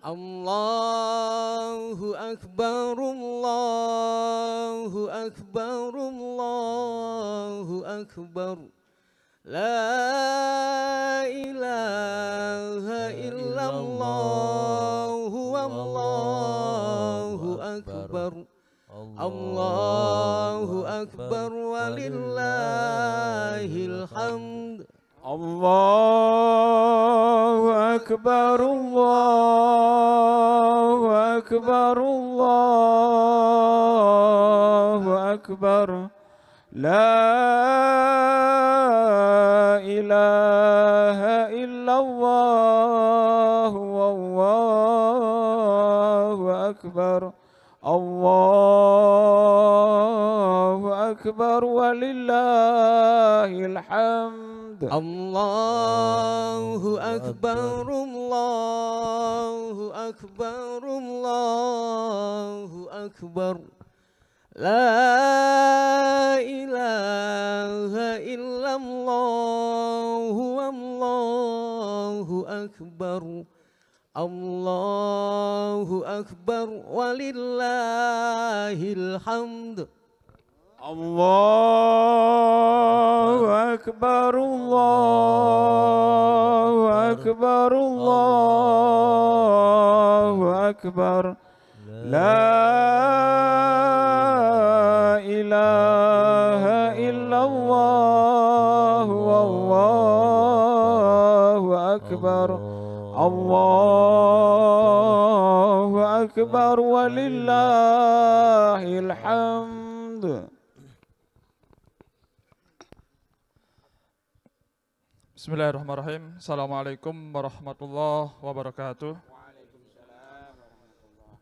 Allahu Akbar, Allahu Akbar, Allahu Akbar. La ilaha illallah, Allahu Akbar. Allahu Akbar walillahil hamd. Allahu Akbar, Allahu Akbar, Allahu Akbar. La ilaha illallah, Allahu Akbar. Allahu Akbar walillahil hamd. Allahu Akbar, Allahu Akbar, Allahu Akbar. La ilaha illallah, Allahu Akbar. Allahu Akbar walillahil hamd. Allahu Akbar, Allahu Akbar, Allahu Akbar. La ilaha illallah, Allahu Akbar. Allahu Akbar walillahil hamd. Bismillahirrahmanirrahim. Assalamualaikum warahmatullahi wabarakatuh.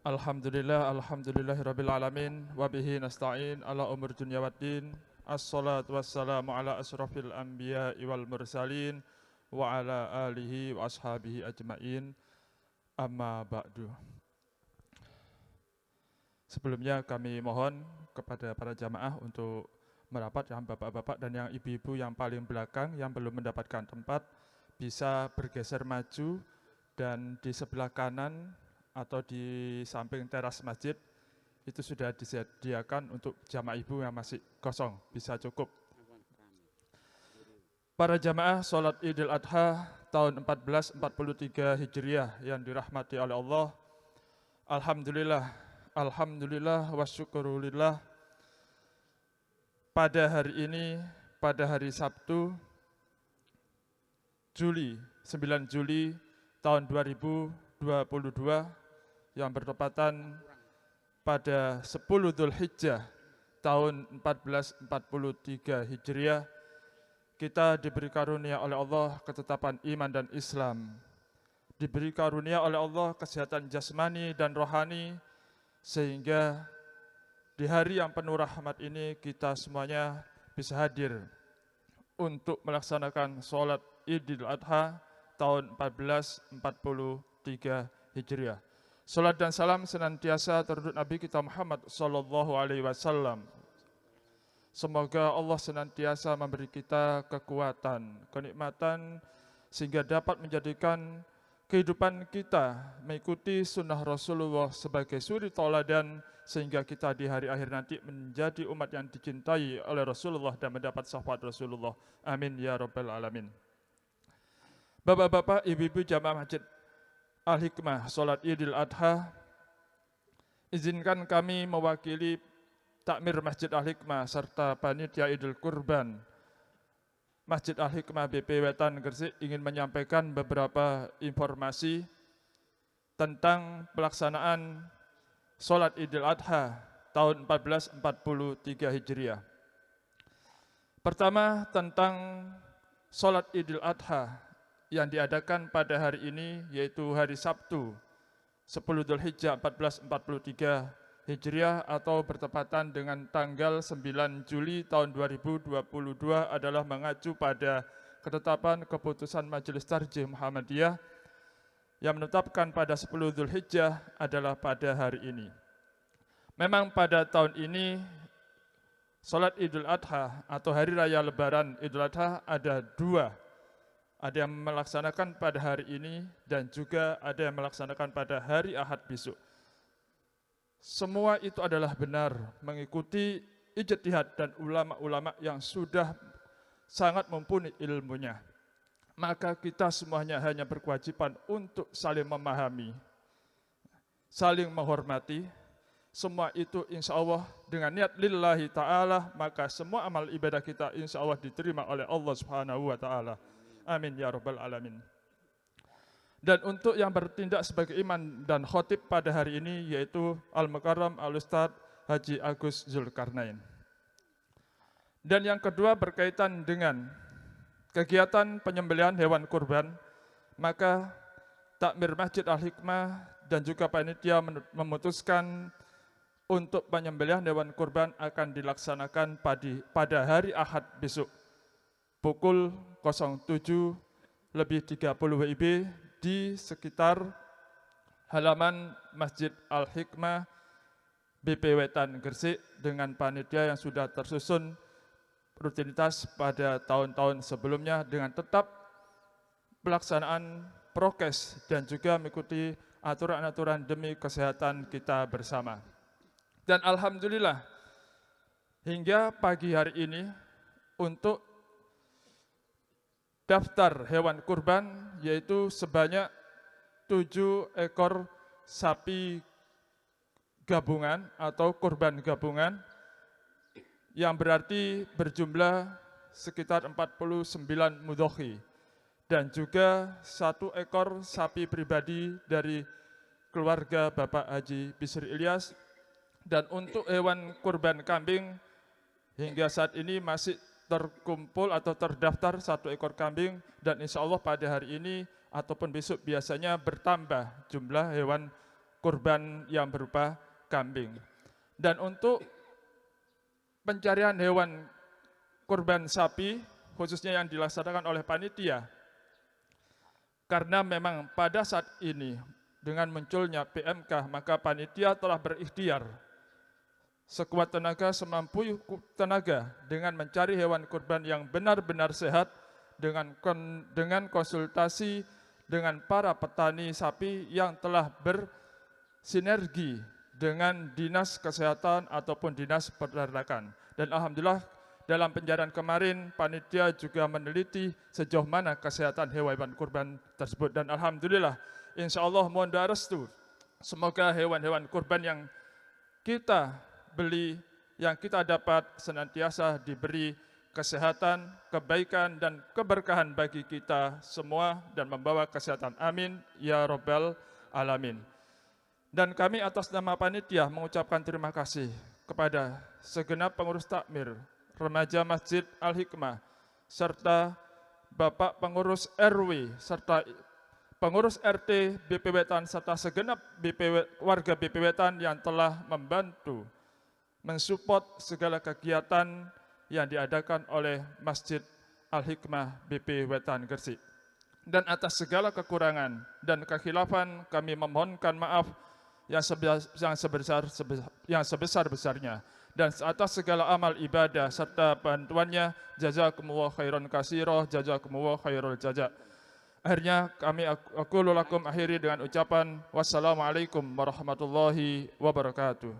Alhamdulillahirabbil alamin wa bihi nasta'in ala umur dunya waddin. Assalatu wassalamu ala asrafil anbiya'i wal mursalin wa ala alihi wa ashabihi ajmain. Amma ba'du. Sebelumnya kami mohon kepada para jamaah untuk merapat, yang bapak-bapak dan yang ibu-ibu yang paling belakang yang belum mendapatkan tempat bisa bergeser maju, dan di sebelah kanan atau di samping teras masjid itu sudah disediakan untuk jamaah ibu yang masih kosong, bisa cukup. Para jamaah sholat Idul Adha tahun 1443 Hijriah yang dirahmati oleh Allah, Alhamdulillah wa syukurulillah. Pada hari ini, pada hari Sabtu, 9 Juli tahun 2022 yang bertepatan pada 10 Dzulhijjah tahun 1443 Hijriah, kita diberi karunia oleh Allah ketetapan iman dan Islam, diberi karunia oleh Allah kesehatan jasmani dan rohani, sehingga di hari yang penuh rahmat ini kita semuanya bisa hadir untuk melaksanakan sholat Idul Adha tahun 1443 Hijriah. Salat dan salam senantiasa teruntuk Nabi kita Muhammad sallallahu alaihi wasallam. Semoga Allah senantiasa memberi kita kekuatan, kenikmatan, sehingga dapat menjadikan kehidupan kita mengikuti sunnah Rasulullah sebagai suri tauladan, sehingga kita di hari akhir nanti menjadi umat yang dicintai oleh Rasulullah dan mendapat syafaat Rasulullah. Amin ya rabbal alamin. Bapak-bapak, ibu-ibu jamaah Masjid Al-Hikmah Salat Idul Adha, izinkan kami mewakili takmir Masjid Al-Hikmah serta panitia Idul Kurban Masjid Al-Hikmah BP Wetan Gresik ingin menyampaikan beberapa informasi tentang pelaksanaan Salat Idul Adha tahun 1443 Hijriah. Pertama, tentang Salat Idul Adha yang diadakan pada hari ini, yaitu hari Sabtu 10 Dzulhijjah 1443 Hijriah atau bertepatan dengan tanggal 9 Juli tahun 2022 adalah mengacu pada ketetapan keputusan Majelis Tarjih Muhammadiyah yang menetapkan pada 10 Dzulhijjah adalah pada hari ini. Memang pada tahun ini Salat Idul Adha atau Hari Raya Lebaran Idul Adha ada dua ada yang melaksanakan pada hari ini, dan juga ada yang melaksanakan pada hari Ahad besok. Semua itu adalah benar, mengikuti ijtihad dan ulama-ulama yang sudah sangat mumpuni ilmunya. Maka kita semuanya hanya berkewajiban untuk saling memahami, saling menghormati. Semua itu insya Allah dengan niat lillahi ta'ala, maka semua amal ibadah kita insya Allah diterima oleh Allah subhanahu wa ta'ala. Amin ya rabbal alamin. Dan untuk yang bertindak sebagai imam dan khotib pada hari ini, yaitu Al-Mukarram Al-Ustadz Haji Agus Zulkarnain. Dan yang kedua berkaitan dengan kegiatan penyembelihan hewan kurban, maka Takmir Masjid Al-Hikmah dan juga panitia memutuskan untuk penyembelihan hewan kurban akan dilaksanakan pada hari Ahad besok pukul 07.30 WIB di sekitar halaman Masjid Al-Hikmah BP Wetan Gresik dengan panitia yang sudah tersusun rutinitas pada tahun-tahun sebelumnya dengan tetap pelaksanaan prokes dan juga mengikuti aturan-aturan demi kesehatan kita bersama. Dan alhamdulillah hingga pagi hari ini untuk daftar hewan kurban yaitu sebanyak 7 ekor sapi gabungan atau kurban gabungan yang berarti berjumlah sekitar 49 mudhohi, dan juga 1 ekor sapi pribadi dari keluarga Bapak Haji Bisri Ilyas. Dan untuk hewan kurban kambing hingga saat ini masih terkumpul atau terdaftar 1 ekor kambing, dan insya Allah pada hari ini ataupun besok biasanya bertambah jumlah hewan kurban yang berupa kambing. Dan untuk pencarian hewan kurban sapi khususnya yang dilaksanakan oleh panitia, karena memang pada saat ini dengan munculnya PMK, maka panitia telah berikhtiar sekuat tenaga, semampu tenaga dengan mencari hewan kurban yang benar-benar sehat dengan konsultasi dengan para petani sapi yang telah bersinergi dengan dinas kesehatan ataupun dinas peternakan. Dan alhamdulillah dalam pencarian kemarin panitia juga meneliti sejauh mana kesehatan hewan kurban tersebut, dan alhamdulillah insyaallah mohon doa restu semoga hewan-hewan kurban yang kita beli, yang kita dapat senantiasa diberi kesehatan, kebaikan dan keberkahan bagi kita semua dan membawa kesehatan. Amin ya rabbal alamin. Dan kami atas nama panitia mengucapkan terima kasih kepada segenap pengurus takmir, remaja Masjid Al-Hikmah, serta Bapak pengurus RW, serta pengurus RT BP Wetan, serta segenap warga BP Wetan yang telah membantu, mensupport segala kegiatan yang diadakan oleh Masjid Al-Hikmah BP Wetan Gresik. Dan atas segala kekurangan dan kekhilafan kami memohonkan maaf yang sebesar-besarnya, dan atas segala amal ibadah serta bantuannya jazakumullah khairan katsira, jazakumullah khairul jazak. Akhirnya kami aqulu lakum akhiri dengan ucapan wassalamualaikum warahmatullahi wabarakatuh.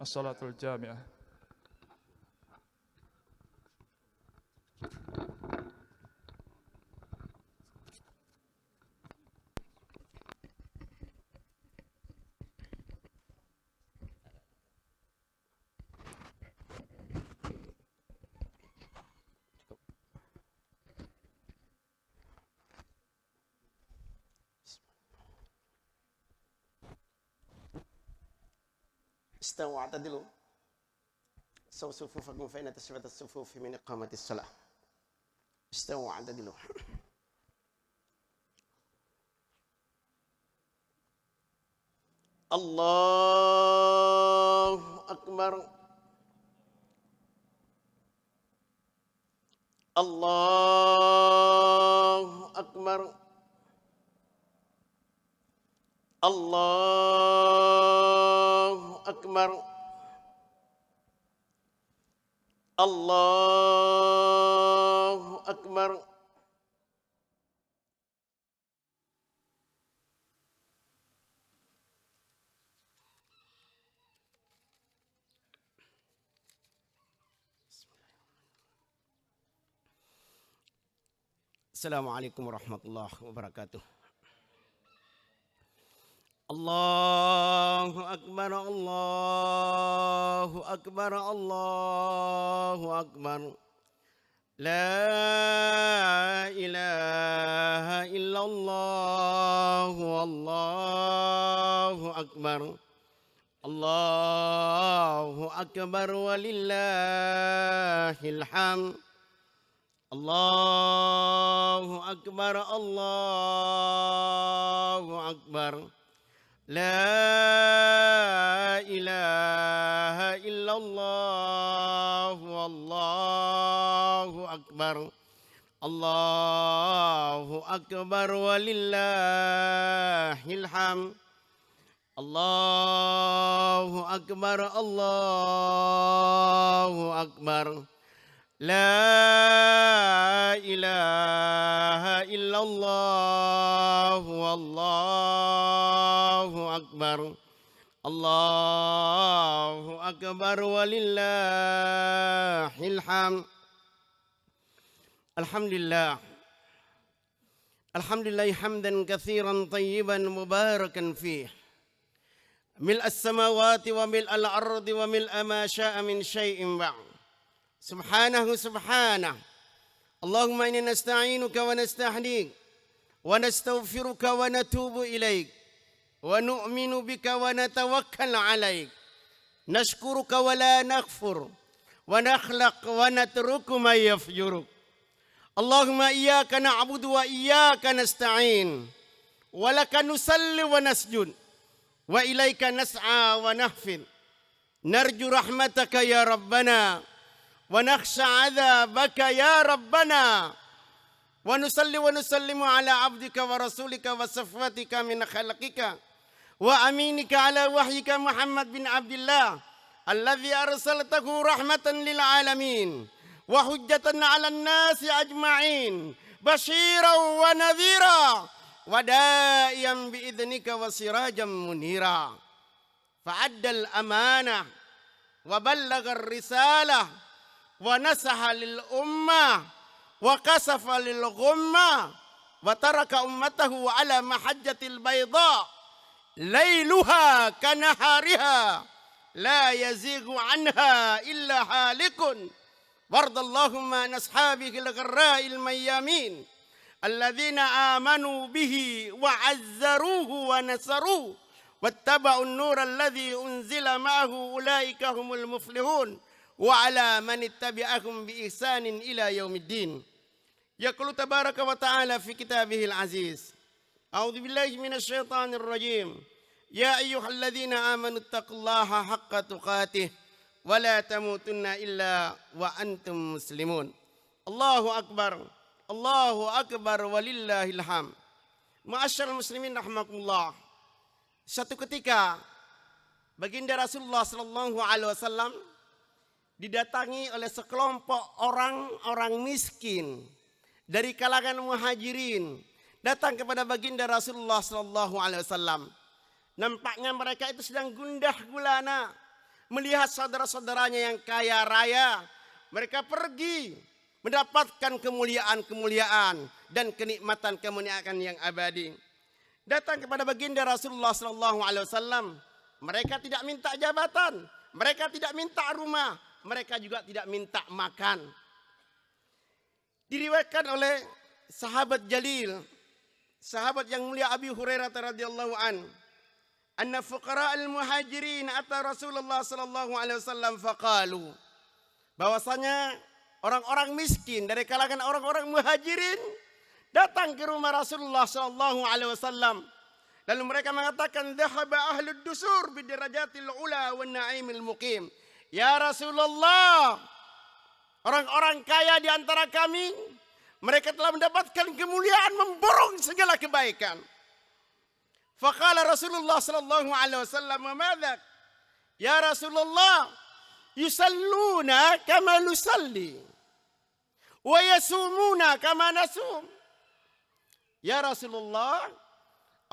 As-salatul jami'ah. استووا واعتدلوا سووا صفوفكم فإن تسوية الصفوف من إقامة الصلاة. استووا واعتدلوا. الله أكبر. الله أكبر. الله أكبر. الله أكبر. Assalamualaikum warahmatullahi wabarakatuh. Allahu Akbar, Allahu Akbar, Allahu Akbar. La ilaha illallah, Allahu Akbar. Allahu Akbar walillahil hamd. Allahu Akbar, Allahu Akbar. La ilaha illallah, Allahu Akbar. Allahu Akbar walillahil hamd. Allahu Akbar, Allahu Akbar. La ilaha illallah, wallahu akbar. Allahu akbar walillahil hamd. Alhamdulillah. Alhamdulillah hamdan katsiran tayyiban mubarakan fih. Mil as-samawati wa mil al-ardi wa mil ma syaa min syai'in ba'd. Subhanahu subhanah. Allahumma inna nasta'inuka wa nastahdik wa nastaghfiruka wa natubu ilaik wa nu'minu bika wa natawakkal alaik. Nashkuruka wa la naghfur wa nakhlaq wa natruku ma yafjuruk. Allahumma iyyaka na'budu wa iyyaka nasta'in wa laka nusalli wa nasjud wa ilaika nas'a wa nahfid. Narju rahmataka ya Rabbana wa nakhsha 'adzabaka ya Rabbana wa nusalli wa nusallimu ala 'abdika wa rasulika wa safwatika min khalqika wa aminika ala wahyika Muhammad bin Abdullah alladhi arsaltahu rahmatan lil alamin wa hujjatan 'alan nasi ajma'in basyiran wa nadhira wa da'iyan bi idnika wa sirajan munira. Fa'addal amanah wa ballagar risalah wa nasaha lil ummah wa kasafa lil ghummah wa taraka ummatahu ala mahajjatil bayda lailuha kanahariha la yazighu anha illa halikun. Wardallahumma an ashabihi al-gharra'il mayyamin alladhina amanu bihi wa azzaruhu wa nasaruhu wattaba'u an-nura alladhi unzila ma'ahu ulaika humul muflihun wa ala man ittabi'ahum bi ihsanin ila yaumiddin. Yaqulu tabaraka wa ta'ala fi kitabihil aziz. A'udzu billahi minasy syaithanir rajim. Ya ayyuhalladzina amanu taqullaha haqqa tuqatih wa la tamutunna illa wa antum muslimun. Allahu akbar. Allahu akbar walillahil hamd. Ma'asyiral muslimin rahimakumullah. Satu ketika baginda Rasulullah sallallahu alaihi wasallam didatangi oleh sekelompok orang-orang miskin dari kalangan muhajirin datang kepada baginda Rasulullah sallallahu alaihi wasallam. Nampaknya mereka itu sedang gundah gulana melihat saudara-saudaranya yang kaya raya. Mereka pergi mendapatkan kemuliaan-kemuliaan dan kenikmatan-kemuliaan yang abadi. Datang kepada baginda Rasulullah sallallahu alaihi wasallam. Mereka tidak minta jabatan, mereka tidak minta rumah, mereka juga tidak minta makan. Diriwayatkan oleh sahabat jalil, sahabat yang mulia Abi Hurairah radhiyallahu an, anna fuqara al-muhajirin ata Rasulullah sallallahu alaihi wasallam faqalu, bahwasanya orang-orang miskin dari kalangan orang-orang muhajirin datang ke rumah Rasulullah sallallahu alaihi wasallam. Lalu mereka mengatakan, dhahaba ahlud dusur bidarajatil ula wan na'imil muqim. Ya Rasulullah, orang-orang kaya di antara kami, mereka telah mendapatkan kemuliaan memborong segala kebaikan. Faqala Rasulullah sallallahu alaihi wasallam, "Madza?" Ya Rasulullah, yusalluna kama nusalli wa yasumuna kama nasum. Ya Rasulullah,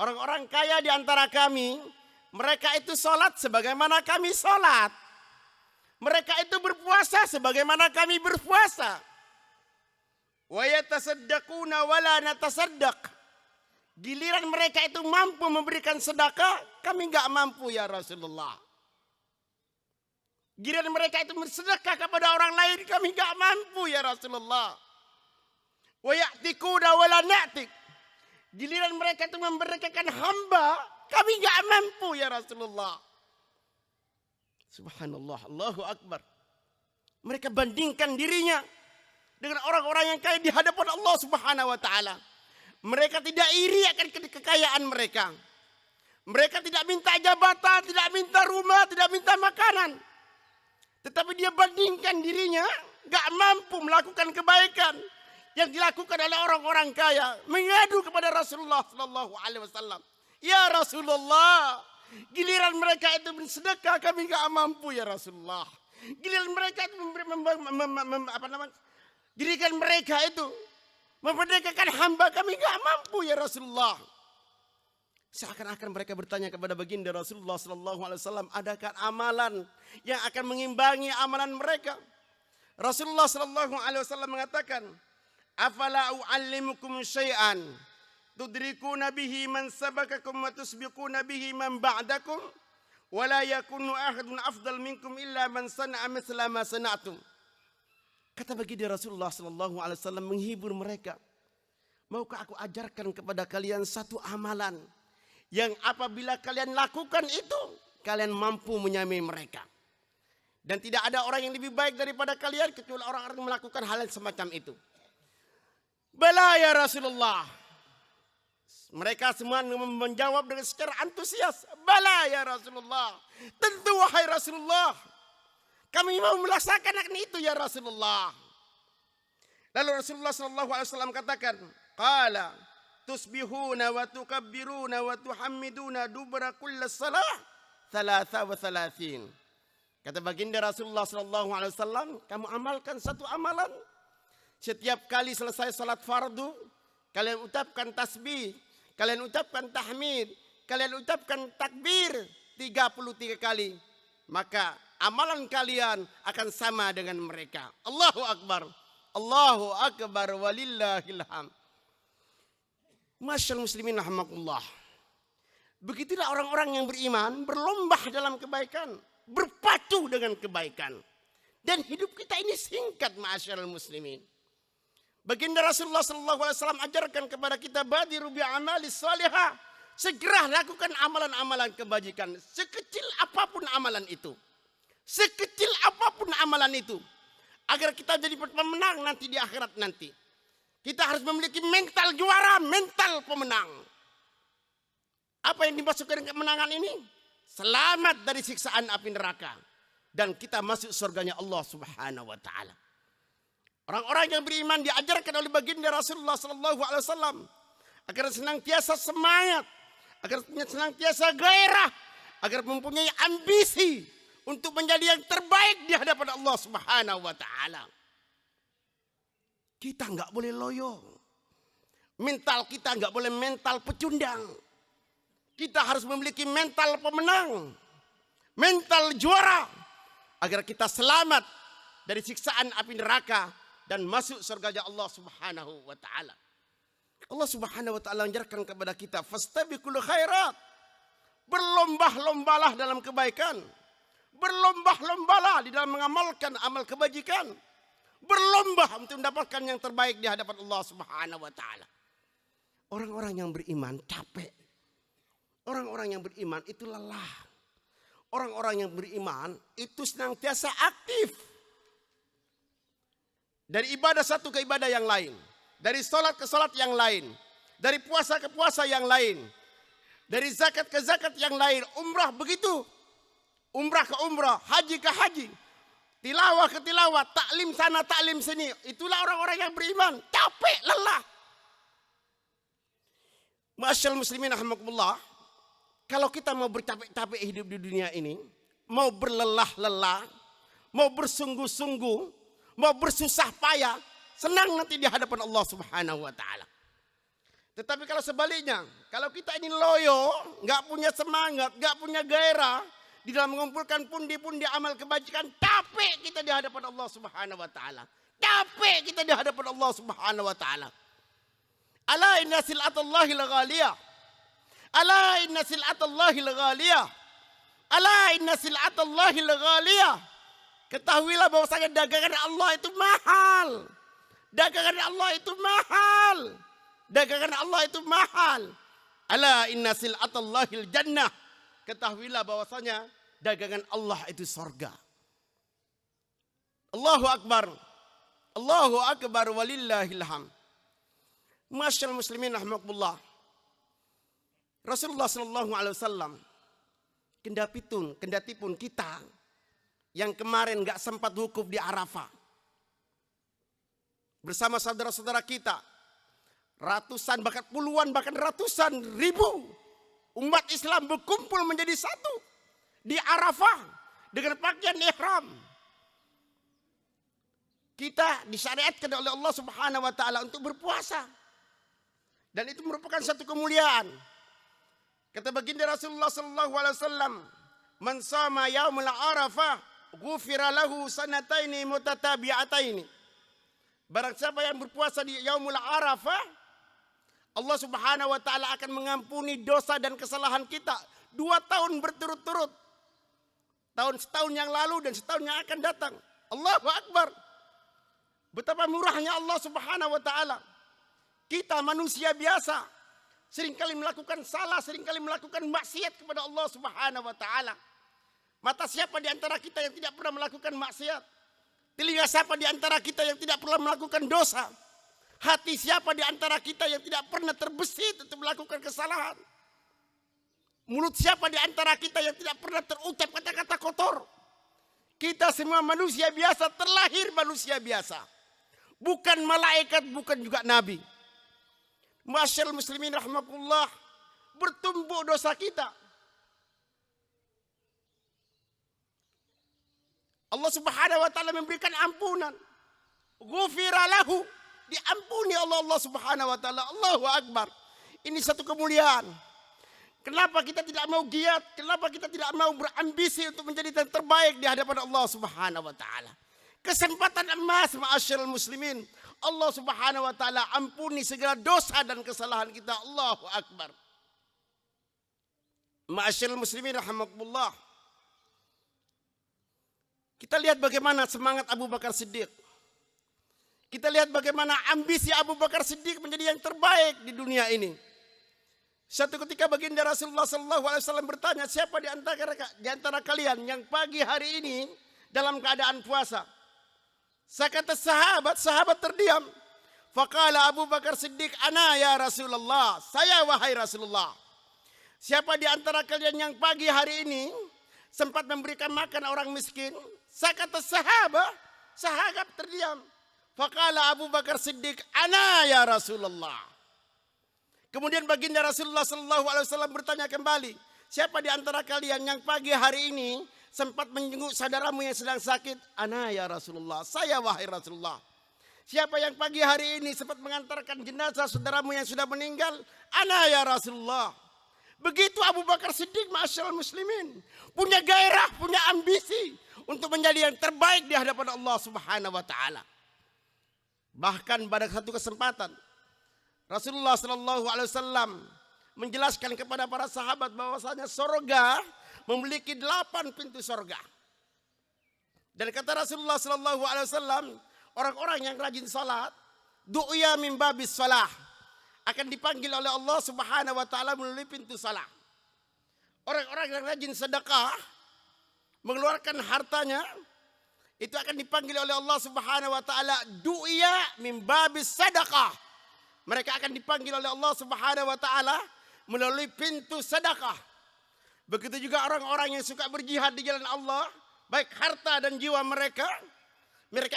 orang-orang kaya di antara kami, mereka itu sholat sebagaimana kami sholat. Mereka itu berpuasa sebagaimana kami berpuasa. Wa yatasaddaquna wa la natasaddaq. Giliran mereka itu mampu memberikan sedekah, kami enggak mampu ya Rasulullah. Giliran mereka itu bersedekah kepada orang lain, kami enggak mampu ya Rasulullah. Wa ya'tikuna wa la na'tik. Giliran mereka itu memberdayakan hamba, kami enggak mampu ya Rasulullah. Subhanallah, Allahu Akbar. Mereka bandingkan dirinya dengan orang-orang yang kaya di hadapan Allah Subhanahu wa taala. Mereka tidak iri akan kekayaan mereka. Mereka tidak minta jabatan, tidak minta rumah, tidak minta makanan. Tetapi dia bandingkan dirinya gak mampu melakukan kebaikan yang dilakukan oleh orang-orang kaya. Mengadu kepada Rasulullah sallallahu alaihi wasallam. Ya Rasulullah, giliran mereka itu bersedekah, kami gak mampu ya Rasulullah. Giliran mereka itu dirikan mereka itu memerdekakan hamba, kami gak mampu ya Rasulullah. Seakan-akan mereka bertanya kepada baginda Rasulullah sallallahu alaihi wasallam, adakah amalan yang akan mengimbangi amalan mereka? Rasulullah sallallahu alaihi wasallam mengatakan, afala u'allimukum syai'an tudrikuna bihi man sabakakum wa tusbiquna bihi man ba'dakum wa la yakunu ahadun afdal minkum illa man sana'a mithla ma sana'tum. Kata baginda Rasulullah sallallahu alaihi wasallam menghibur mereka. Maukah aku ajarkan kepada kalian satu amalan yang apabila kalian lakukan itu, kalian mampu menyamai mereka. Dan tidak ada orang yang lebih baik daripada kalian kecuali orang-orang yang melakukan hal yang semacam itu. Bala ya Rasulullah. Mereka semua menjawab dengan secara antusias. Bala ya Rasulullah. Tentu wahai Rasulullah. Kami mau melaksanakan itu ya Rasulullah. Lalu Rasulullah SAW katakan, qala tusbihuna wa tukabbiruna wa tuhammiduna dubra kulli salah 33. Kata baginda Rasulullah SAW, kamu amalkan satu amalan. Setiap kali selesai salat fardu, kalian ucapkan tasbih, kalian ucapkan tahmid, kalian ucapkan takbir 33 kali. Maka amalan kalian akan sama dengan mereka. Allahu Akbar. Allahu Akbar walillahil hamd. Masyaallah muslimin rahimakumullah. Begitulah orang-orang yang beriman berlomba dalam kebaikan, berpacu dengan kebaikan. Dan hidup kita ini singkat masyaallah muslimin. Baginda Rasulullah SAW ajarkan kepada kita badiru bi amali salihah. Segera lakukan amalan-amalan kebajikan. Sekecil apapun amalan itu. Sekecil apapun amalan itu. Agar kita jadi pemenang nanti di akhirat nanti. Kita harus memiliki mental juara, mental pemenang. Apa yang dimasukkan dengan kemenangan ini? Selamat dari siksaan api neraka. Dan kita masuk surganya Allah Subhanahu wa taala. Orang-orang yang beriman diajarkan oleh baginda Rasulullah SAW agar senantiasa semangat, agar senantiasa gairah, agar mempunyai ambisi untuk menjadi yang terbaik di hadapan Allah Subhanahu wa taala. Kita enggak boleh loyo. Mental kita enggak boleh mental pecundang. Kita harus memiliki mental pemenang, mental juara agar kita selamat dari siksaan api neraka dan masuk surga Allah Subhanahu wa taala. Allah Subhanahu wa taala mengajarkan kepada kita fastabiqul khairat. Berlomba-lombalah dalam kebaikan. Berlomba-lombalah di dalam mengamalkan amal kebajikan. Berlomba untuk mendapatkan yang terbaik di hadapan Allah Subhanahu wa taala. Orang-orang yang beriman capek. Orang-orang yang beriman itu lelah. Orang-orang yang beriman itu senantiasa aktif. Dari ibadah satu ke ibadah yang lain. Dari sholat ke sholat yang lain. Dari puasa ke puasa yang lain. Dari zakat ke zakat yang lain. Umrah begitu. Umrah ke umrah. Haji ke haji. Tilawah ke tilawah. Taklim sana taklim sini. Itulah orang-orang yang beriman. Capek, lelah. Masyaallah muslimin rahimakumullah. Kalau kita mau bercapek-capek hidup di dunia ini. Mau berlelah-lelah. Mau bersungguh-sungguh. Mau bersusah payah. Senang nanti di hadapan Allah Subhanahu wa taala. Tetapi kalau sebaliknya, kalau kita ini loyo, nggak punya semangat, nggak punya gairah di dalam mengumpulkan pundi-pundi amal kebajikan, capek kita di hadapan Allah Subhanahu wa taala. Capek kita di hadapan Allah Subhanahu wa taala. Ala inna sil'atallahi laghaliyah. Ala inna sil'atallahi laghaliyah. Ala inna sil'atallahi laghaliyah. Ketahuilah bahwasanya dagangan Allah itu mahal. Dagangan Allah itu mahal. Dagangan Allah itu mahal. Ala inna sil'atallahi jannah. Ketahuilah bahwasanya dagangan Allah itu surga. Allahu akbar. Allahu akbar walillahil hamd. Masyaallah muslimin rahimakumullah. Rasulullah sallallahu alaihi wasallam kendatipun kita yang kemarin enggak sempat wukuf di Arafah bersama saudara-saudara kita, ratusan bahkan puluhan bahkan ratusan ribu umat Islam berkumpul menjadi satu di Arafah dengan pakaian ihram. Kita disyariatkan oleh Allah Subhanahu wa taala untuk berpuasa. Dan itu merupakan satu kemuliaan. Kata baginda Rasulullah sallallahu alaihi wasallam, "Man shama yaumul Arafah, ghufira lahu sanataini mutatabi'ataini." Barang siapa yang berpuasa di yaumul Arafah, Allah Subhanahu wa taala akan mengampuni dosa dan kesalahan kita 2 tahun berturut-turut. Setahun yang lalu dan setahun yang akan datang. Allahu akbar. Betapa murahnya Allah Subhanahu wa taala. Kita manusia biasa seringkali melakukan salah, seringkali melakukan maksiat kepada Allah Subhanahu wa taala. Mata siapa di antara kita yang tidak pernah melakukan maksiat? Telinga siapa di antara kita yang tidak pernah melakukan dosa? Hati siapa di antara kita yang tidak pernah terbesit untuk melakukan kesalahan? Mulut siapa di antara kita yang tidak pernah terucap kata-kata kotor? Kita semua manusia biasa, terlahir manusia biasa. Bukan malaikat, bukan juga nabi. Masyaallah muslimin rahmatullah, bertumpuk dosa kita. Allah Subhanahu wa taala memberikan ampunan. Ghufira lahu, diampuni Allah Subhanahu wa taala. Allahu akbar. Ini satu kemuliaan. Kenapa kita tidak mau giat? Kenapa kita tidak mau berambisi untuk menjadi yang terbaik di hadapan Allah Subhanahu wa taala? Kesempatan emas ma'asyiral muslimin. Allah Subhanahu wa taala ampuni segala dosa dan kesalahan kita. Allahu akbar. Ma'asyiral muslimin rahimakumullah. Kita lihat bagaimana semangat Abu Bakar Siddiq. Kita lihat bagaimana ambisi Abu Bakar Siddiq menjadi yang terbaik di dunia ini. Satu ketika baginda Rasulullah SAW bertanya, siapa di antara kalian yang pagi hari ini dalam keadaan puasa? Saya kata sahabat terdiam. Faqala Abu Bakar Siddiq, ana ya Rasulullah, saya wahai Rasulullah. Siapa di antara kalian yang pagi hari ini sempat memberikan makan orang miskin? Saya kata sahabat terdiam. Faqala Abu Bakar Siddiq, ana ya Rasulullah. Kemudian baginda Rasulullah SAW bertanya kembali, siapa di antara kalian yang pagi hari ini sempat menjenguk saudaramu yang sedang sakit? Ana ya Rasulullah, saya wahai Rasulullah. Siapa yang pagi hari ini sempat mengantarkan jenazah saudaramu yang sudah meninggal? Ana ya Rasulullah. Begitu Abu Bakar Siddiq, ma'asyiral muslimin, punya gairah, punya ambisi untuk menjadi yang terbaik di hadapan Allah Subhanahu wa taala. Bahkan pada satu kesempatan Rasulullah SAW menjelaskan kepada para sahabat bahwasanya surga memiliki 8 pintu surga. Dan kata Rasulullah SAW, orang-orang yang rajin salat, du'ya min babis salah, akan dipanggil oleh Allah Subhanahu wa taala melalui pintu salah. Orang-orang yang rajin sedekah, mengeluarkan hartanya, itu akan dipanggil oleh Allah Subhanahu wa taala du'ya min babis sedekah. Mereka akan dipanggil oleh Allah Subhanahu wa taala melalui pintu sedekah. Begitu juga orang-orang yang suka berjihad di jalan Allah, baik harta dan jiwa mereka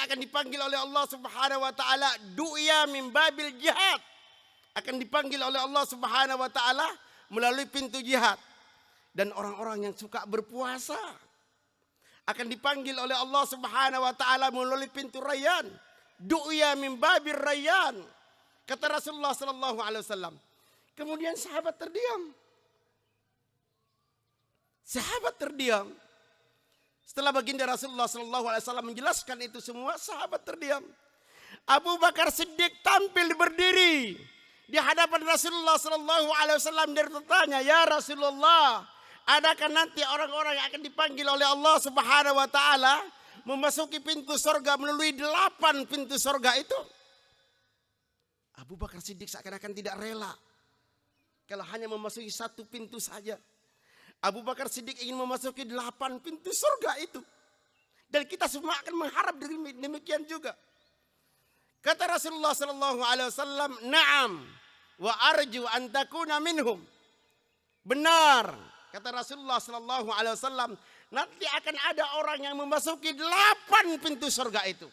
akan dipanggil oleh Allah Subhanahu wa taala du'ya min babil jihad. Akan dipanggil oleh Allah Subhanahu wa taala melalui pintu jihad. Dan orang-orang yang suka berpuasa akan dipanggil oleh Allah Subhanahu wa taala melalui pintu Rayyan. Du'ya min babir Rayyan. Kata Rasulullah sallallahu alaihi wasallam. Kemudian sahabat terdiam. Setelah baginda Rasulullah sallallahu alaihi wasallam menjelaskan itu semua, sahabat terdiam. Abu Bakar Siddiq tampil berdiri di hadapan Rasulullah Sallallahu Alaihi Wasallam dan bertanya, ya Rasulullah, adakah nanti orang-orang yang akan dipanggil oleh Allah Subhanahu Wa Taala memasuki pintu surga melalui 8 pintu surga itu? Abu Bakar Siddiq seakan-akan tidak rela kalau hanya memasuki 1 pintu saja. Abu Bakar Siddiq ingin memasuki 8 pintu surga itu. Dan kita semua akan mengharap demikian juga. Kata Rasulullah Sallallahu Alaihi Wasallam, "Na'am, wa arju an takuna minhum." Benar, kata Rasulullah Sallallahu Alaihi Wasallam, nanti akan ada orang yang memasuki 8 pintu surga itu.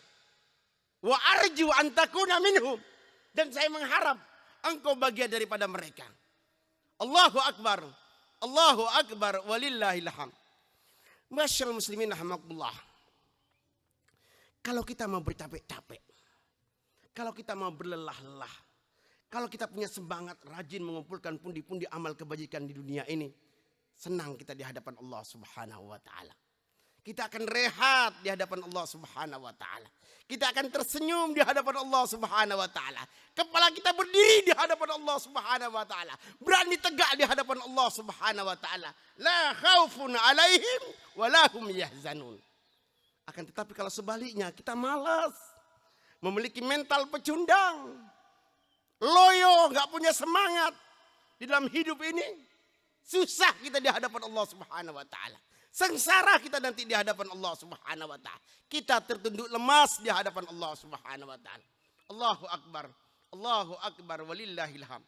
Wa arju an takuna minhum. Dan saya mengharap engkau bagian daripada mereka. Allahu Akbar, Allahu Akbar, walillahil hamd. Masyaallah muslimin rahimakumullah. Kalau kita mau bercapek-capek, kalau kita mau berlelah-lelah, kalau kita punya semangat rajin mengumpulkan pundi-pundi amal kebajikan di dunia ini, senang kita di hadapan Allah Subhanahu wa taala. Kita akan rehat di hadapan Allah Subhanahu wa taala. Kita akan tersenyum di hadapan Allah Subhanahu wa taala. Kepala kita berdiri di hadapan Allah Subhanahu wa taala. Berani tegak di hadapan Allah Subhanahu wa taala. La khaufun alaihim wa lahum yahzanun. Akan tetapi kalau sebaliknya kita malas, memiliki mental pecundang, loyo, nggak punya semangat di dalam hidup ini, susah kita di hadapan Allah Subhanahu wa taala. Sengsara kita nanti di hadapan Allah Subhanahu wa taala. Kita tertunduk lemas di hadapan Allah Subhanahu wa taala. Allahu Akbar, Allahu Akbar, walillahil hamd.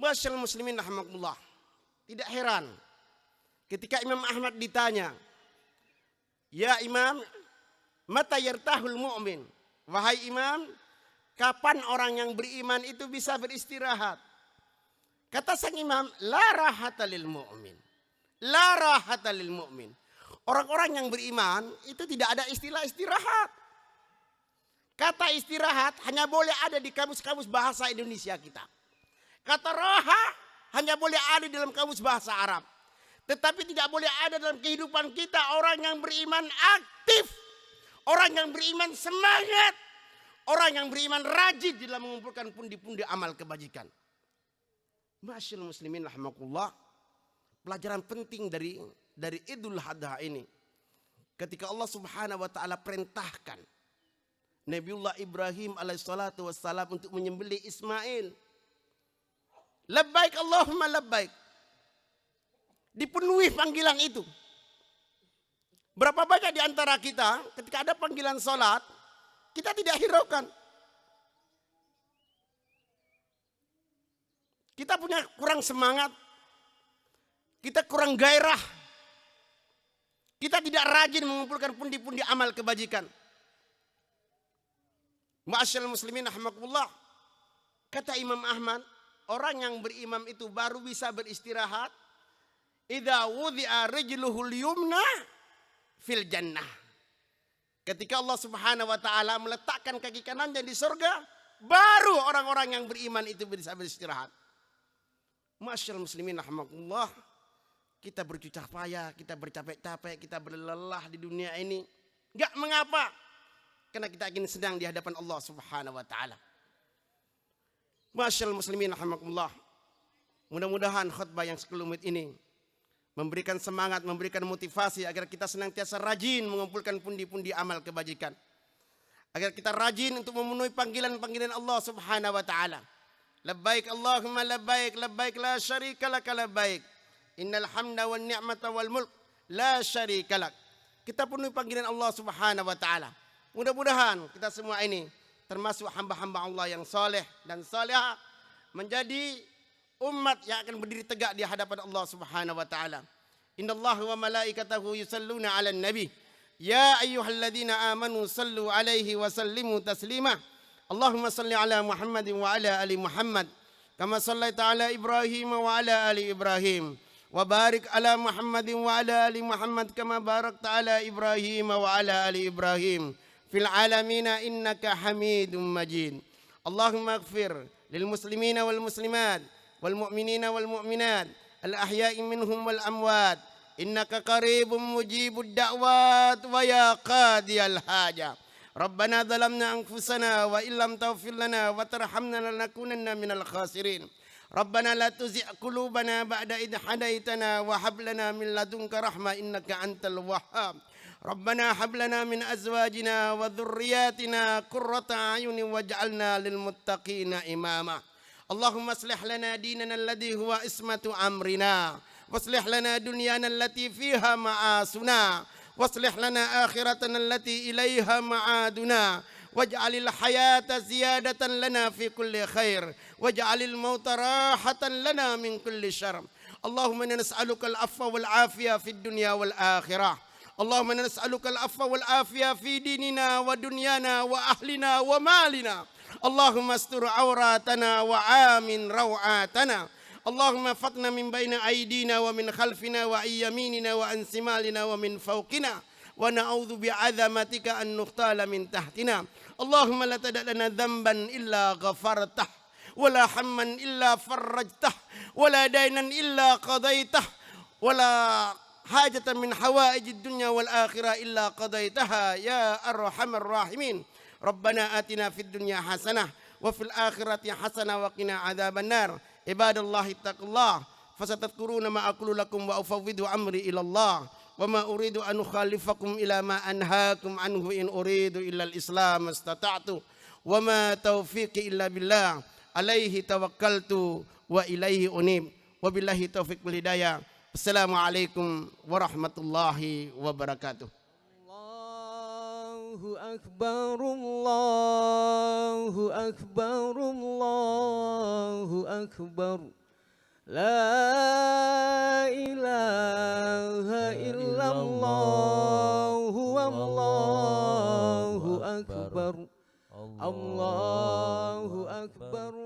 Masyaallah muslimin rahimakumullah. Tidak heran ketika Imam Ahmad ditanya, "Ya Imam, mata yartahul mu'min?" Wahai Imam, kapan orang yang beriman itu bisa beristirahat? Kata sang Imam, la rahata lil mu'min. La rahata lil mu'min. Orang-orang yang beriman itu tidak ada istilah istirahat. Kata istirahat hanya boleh ada di kamus-kamus bahasa Indonesia kita. Kata raha hanya boleh ada dalam kamus bahasa Arab. Tetapi tidak boleh ada dalam kehidupan kita. Orang yang beriman aktif, orang yang beriman semangat, orang yang beriman rajin dalam mengumpulkan pundi-pundi amal kebajikan. Masyaallah muslimin rahimakumullah. Pelajaran penting dari Idul Adha ini, ketika Allah Subhanahu wa taala perintahkan Nabiullah Ibrahim alaihissalatu wassalam untuk menyembelih Ismail. Labbaik Allahumma labbaik. Dipenuhi panggilan itu. Berapa banyak di antara kita ketika ada panggilan salat, kita tidak hiraukan. Kita punya kurang semangat. Kita kurang gairah. Kita tidak rajin mengumpulkan pundi-pundi amal kebajikan. Ma'asyarul muslimin rahimakumullah. Kata Imam Ahmad, orang yang beriman itu baru bisa beristirahat idza wudhi'a rijluhul yumna fil jannah. Ketika Allah Subhanahu wa taala meletakkan kaki kanannya di surga, baru orang-orang yang beriman itu bisa beristirahat. Ma'asyarul muslimin rahimakumullah. Kita bersusah payah, kita bercapek-capek, kita berlelah di dunia ini. Enggak mengapa. Karena kita ingin sedang di hadapan Allah Subhanahu wa taala. Masyaallah muslimin rahimakumullah. Mudah-mudahan khutbah yang sekelumit ini memberikan semangat, memberikan motivasi agar kita senantiasa rajin mengumpulkan pundi-pundi amal kebajikan. Agar kita rajin untuk memenuhi panggilan-panggilan Allah Subhanahu wa taala. Labbaik Allahumma labbaik, labbaik la syarika lak labbaik. Innal hamda wan ni'mata wal mulk la syarika lak. Kita penuhi panggilan Allah Subhanahu wa taala. Mudah-mudahan kita semua ini termasuk hamba-hamba Allah yang saleh dan salihah, menjadi umat yang akan berdiri tegak di hadapan Allah Subhanahu wa taala. Innallaha wa malaikatahu yusalluna 'alan nabi. Ya ayyuhalladzina amanu sallu 'alaihi wa sallimu taslima. Allahumma salli 'ala Muhammadin wa 'ala ali Muhammad kama shallaita 'ala Ibrahim wa 'ala ali Ibrahim. Wa barik ala Muhammadin wa ala ali Muhammad kama barakta ala Ibrahim wa ala ali Ibrahim fil alamina innaka Hamidum Majid. Allahumma ighfir lil muslimina wal muslimat wal mu'minina wal mu'minat al ahya'i minhum wal amwat innaka qaribum mujibud da'wat wa ya qadiyal haja. ربنا ظلمنا أنفسنا وإن لم تغفر لنا وترحمنا لنكونن من الخاسرين ربنا لا تزغ قلوبنا بعد إذ هديتنا وهب لنا من لدنك رحمة إنك أنت الوهاب ربنا هب لنا من أزواجنا وذرياتنا قرة أعين واجعلنا للمتقين إماما اللهم اصلح لنا ديننا الذي هو عصمة أمرنا واصلح لنا دنيانا التي فيها معاصنا واصلح لنا آخرتنا التي إليها معادنا واجعل الحياة زيادة لنا في كل خير واجعل الموت راحة لنا من كل شر اللهم إنا نسألك العفو والعافية في الدنيا والآخرة اللهم إنا نسألك العفو والعافية في ديننا ودنيانا وأهلنا ومالنا اللهم استر عوراتنا وآمن روعاتنا اللهم فتنا من بين أيدينا ومن خلفنا وعن يميننا وعن شمالنا ومن فوقنا ونعوذ بعظمتك أن نغتال من تحتنا اللهم لا تدع لنا ذنبا إلا غفرته ولا هما إلا فرجته ولا دينا إلا قضيته ولا حاجة من حوائج الدنيا والآخرة إلا قضيتها يا أرحم الراحمين ربنا آتنا في الدنيا حسنة وفي الآخرة حسنة وقنا عذاب النار عباد الله اتقوا الله فستذكرون ما أقول لكم وأفوض أمري إلى الله وما أريد أن أخالفكم إلى ما أنهاكم عنه إن أريد إلا الإسلام استطعت وما توفيقي إلا بالله عليه توكلت وإليه أنيب وبالله توفيق والهداية السلام عليكم ورحمة الله وبركاته الله أكبر الله أكبر الله أكبر لا إله إلا الله والله أكبر الله أكبر